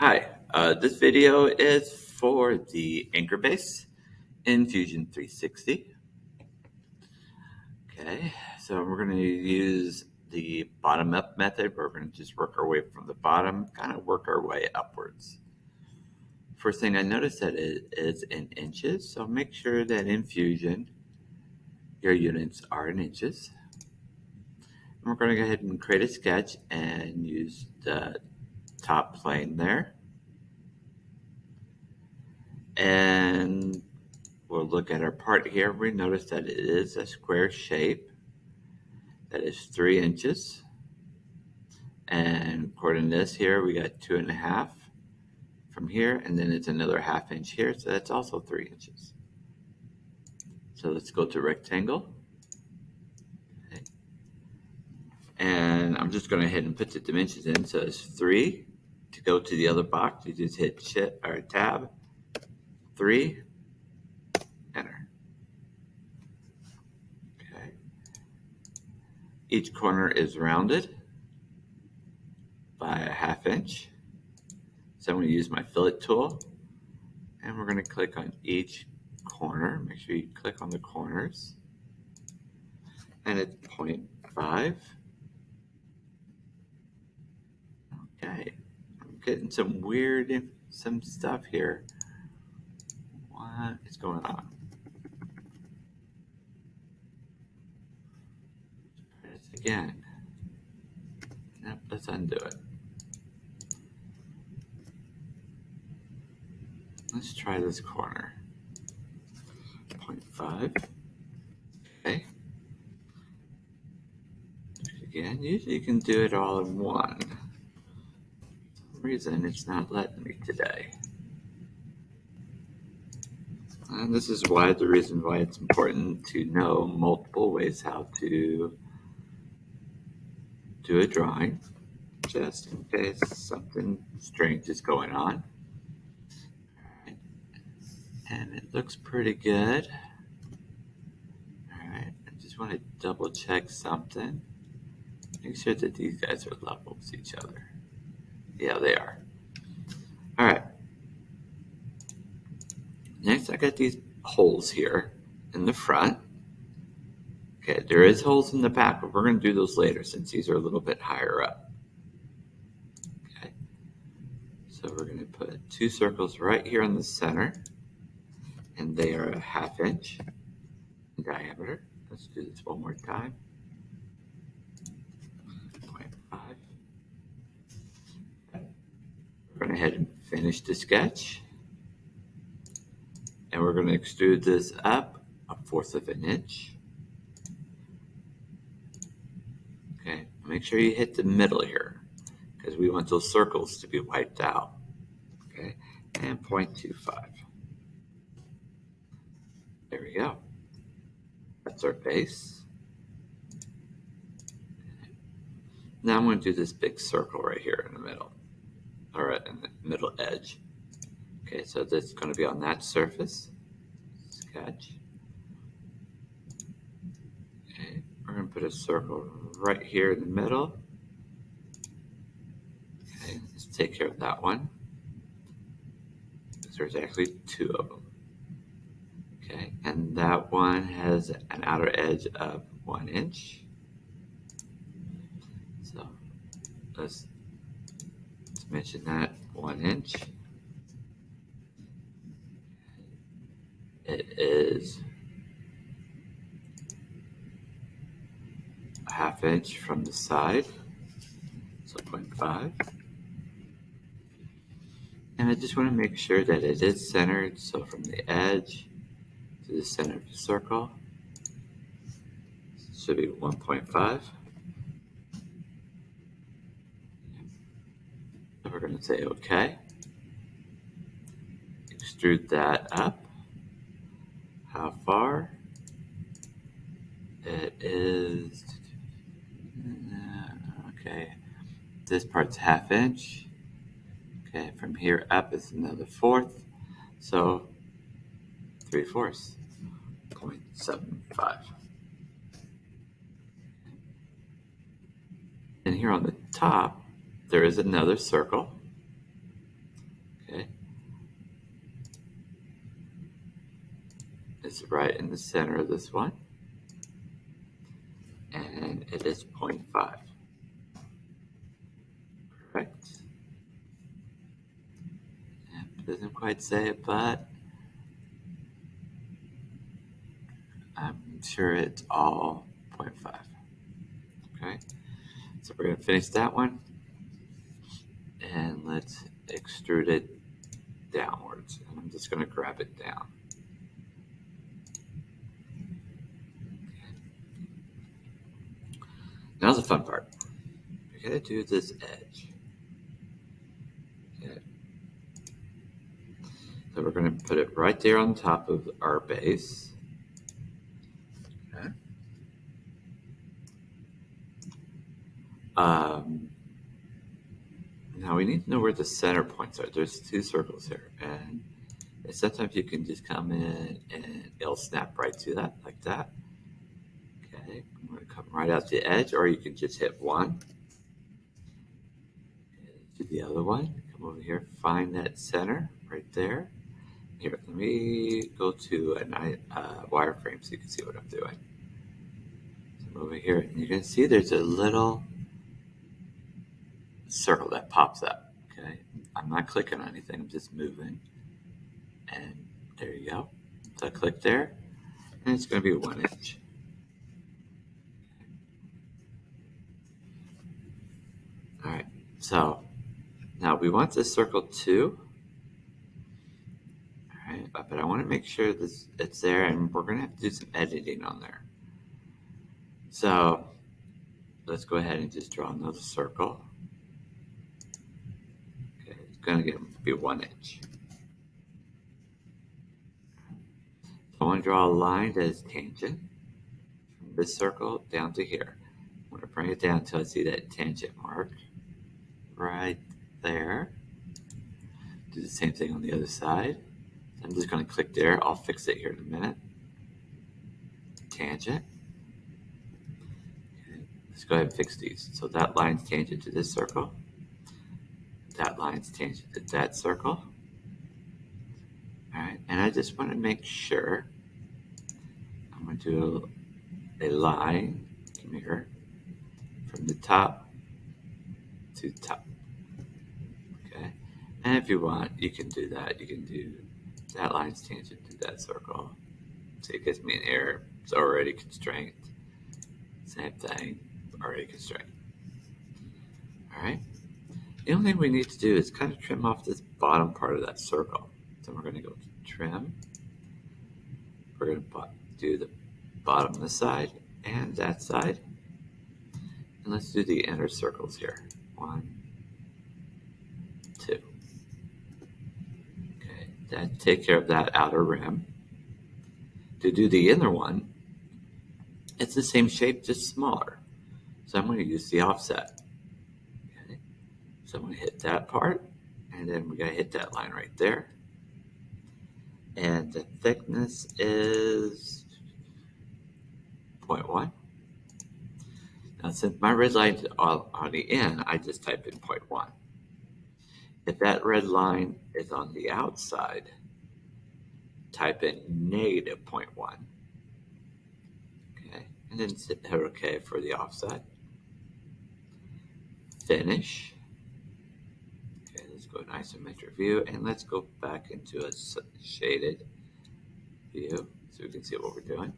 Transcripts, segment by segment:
Hi, this video is for the anchor base in Fusion 360. Okay, so we're going to use the bottom up method. We're going to just work our way from the bottom, kind of work our way upwards. First thing I noticed that it is in inches, so make sure that in Fusion your units are in inches. And we're going to go ahead and create a sketch and use the top plane there. And we'll look at our part here. We notice that it is a square shape that is 3 inches. And according to this here, we got 2.5 from here, and then it's another 1/2 inch here, so that's also 3 inches. So let's go to rectangle. Okay. And I'm just going to go ahead and put the dimensions in. So it's 3. To go to the other box, you just hit Shift or Tab, 3, enter. Okay. Each corner is rounded by a 1/2 inch. So I'm going to use my fillet tool, and we're going to click on each corner. Make sure you click on the corners, and it's 0.5. Okay, I'm getting some stuff here. What is going on? Try this again. Nope, let's undo it. Let's try this corner. 0.5. Okay. Again, usually you can do it all in one. For some reason, it's not letting me today. And this is why the reason why it's important to know multiple ways how to do a drawing, just in case something strange is going on. Alright. And it looks pretty good. Alright, I just want to double check something. Make sure that these guys are level with each other. Yeah, they are. Alright. Next, I got these holes here in the front. Okay, there is holes in the back, but we're going to do those later since these are a little bit higher up. Okay, so we're going to put 2 circles right here in the center, and they are a 1/2 inch in diameter. Let's do this one more time. 0.5. We're going to head and finish the sketch, and we're going to extrude this up 1/4 of an inch. Okay, make sure you hit the middle here because we want those circles to be wiped out. Okay, and 0.25. There we go. That's our base. Now I'm going to do this big circle right here in the middle, or in the middle edge. Okay, so this is going to be on that surface. Sketch. Okay, we're going to put a circle right here in the middle. Okay, let's take care of that one. Because there's actually 2 of them. Okay, and that one has an outer edge of 1 inch. So let's mention that 1 inch. It is a 1/2 inch from the side, so 0.5. And I just want to make sure that it is centered, so from the edge to the center of the circle, should be 1.5. And we're going to say OK. Extrude that up. How far? It is, okay, this part's 1/2 inch. Okay, from here up is another 1/4, so 3/4, 0.75. And here on the top, there is another circle. Okay. It's right in the center of this one. And it is 0.5. Correct. It doesn't quite say it, but I'm sure it's all 0.5. Okay. So we're going to finish that one. And let's extrude it downwards. And I'm just going to grab it down. Now's the fun part. We're going to do this edge. Okay. So we're going to put it right there on top of our base. Okay. Now we need to know where the center points are. There's two circles here, and sometimes you can just come in and it'll snap right to that, like that. Okay, I'm going to come right out the edge, or you can just hit one. Do the other one. Come over here, find that center right there. Here, let me go to a wireframe so you can see what I'm doing. So I'm over here, and you can see there's a little circle that pops up. Okay, I'm not clicking on anything, I'm just moving. And there you go. So I click there, and it's going to be 1 inch. All right, so now we want this circle too. All right, but I want to make sure it's there, and we're going to have to do some editing on there. So let's go ahead and just draw another circle. Okay, it's going to be 1 inch. So I want to draw a line that is tangent from this circle down to here. I'm going to bring it down until I see that tangent mark right there. Do the same thing on the other side. I'm just going to click there. I'll fix it here in a minute. Tangent. Okay, let's go ahead and fix these. So that line's tangent to this circle. That line's tangent to that circle. All right, and I just want to make sure I'm going to do a line, come here, from the top to top. Okay, and if you want, you can do that. You can do that line's tangent to that circle. So it gives me an error. It's already constrained. Same thing, already constrained. All right. The only thing we need to do is kind of trim off this bottom part of that circle. So we're going to go to trim. We're going to do the bottom of the side and that side. And let's do the inner circles here. 1, 2. Okay, that take care of that outer rim. To do the inner one, it's the same shape, just smaller. So I'm going to use the offset. Okay, so I'm going to hit that part, and then we got to hit that line right there. And the thickness is 0.1. Now, since my red line is on the end, I just type in 0.1. If that red line is on the outside, type in negative 0.1. Okay, and then hit OK for the offset. Finish. Okay, let's go to an isometric view, and let's go back into a shaded view so we can see what we're doing.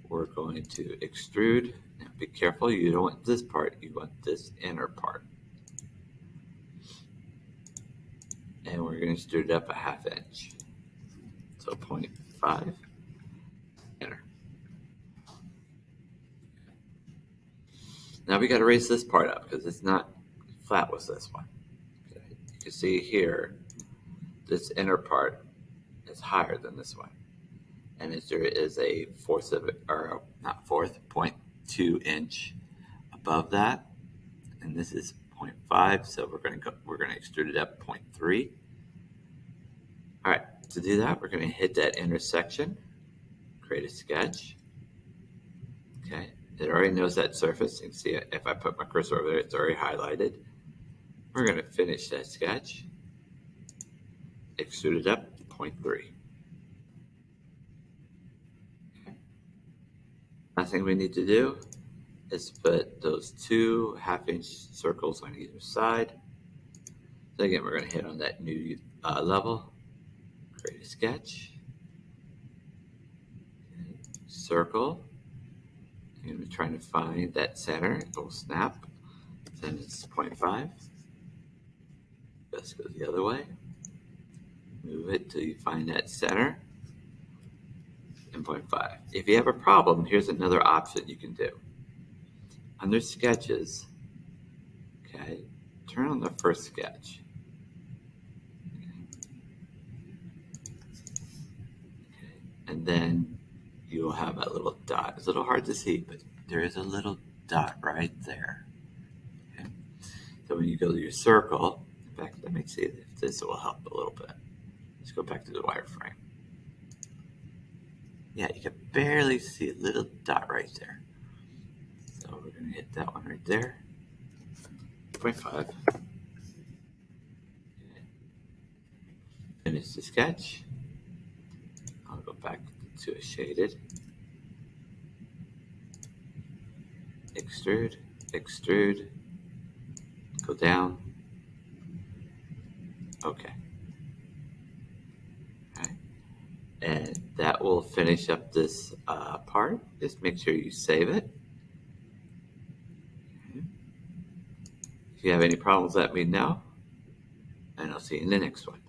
We're going to extrude. Now be careful, you don't want this part, you want this inner part. And we're going to extrude it up a 1/2 inch. So 0.5 inner. Now we got to raise this part up because it's not flat with this one. Okay. You can see here, this inner part is higher than this one. And there is a 0.2 inch above that, and this is 0.5. So we're going to extrude it up 0.3. All right, to do that, we're going to hit that intersection, create a sketch. Okay, it already knows that surface. You can see it. If I put my cursor over there, it's already highlighted. We're going to finish that sketch. extrude it up 0.3. Last thing we need to do is put those 2 half-inch circles on either side. So again, we're going to hit on that new level, create a sketch, circle. And we're trying to find that center. It will snap. Then it's 0.5. Let's go the other way. Move it till you find that center. And 0.5. If you have a problem, here's another option you can do. Under sketches, okay, turn on the first sketch. Okay. And then you'll have a little dot. It's a little hard to see, but there is a little dot right there. Okay. So when you go to your circle, in fact, let me see if this will help a little bit. Let's go back to the wireframe. Yeah, you can barely see a little dot right there. So we're going to hit that one right there. 0.5. Okay. Finish the sketch. I'll go back to a shaded. Extrude, extrude, go down. Okay. Okay. And that will finish up this part. Just make sure you save it. Okay. If you have any problems, let me know. And I'll see you in the next one.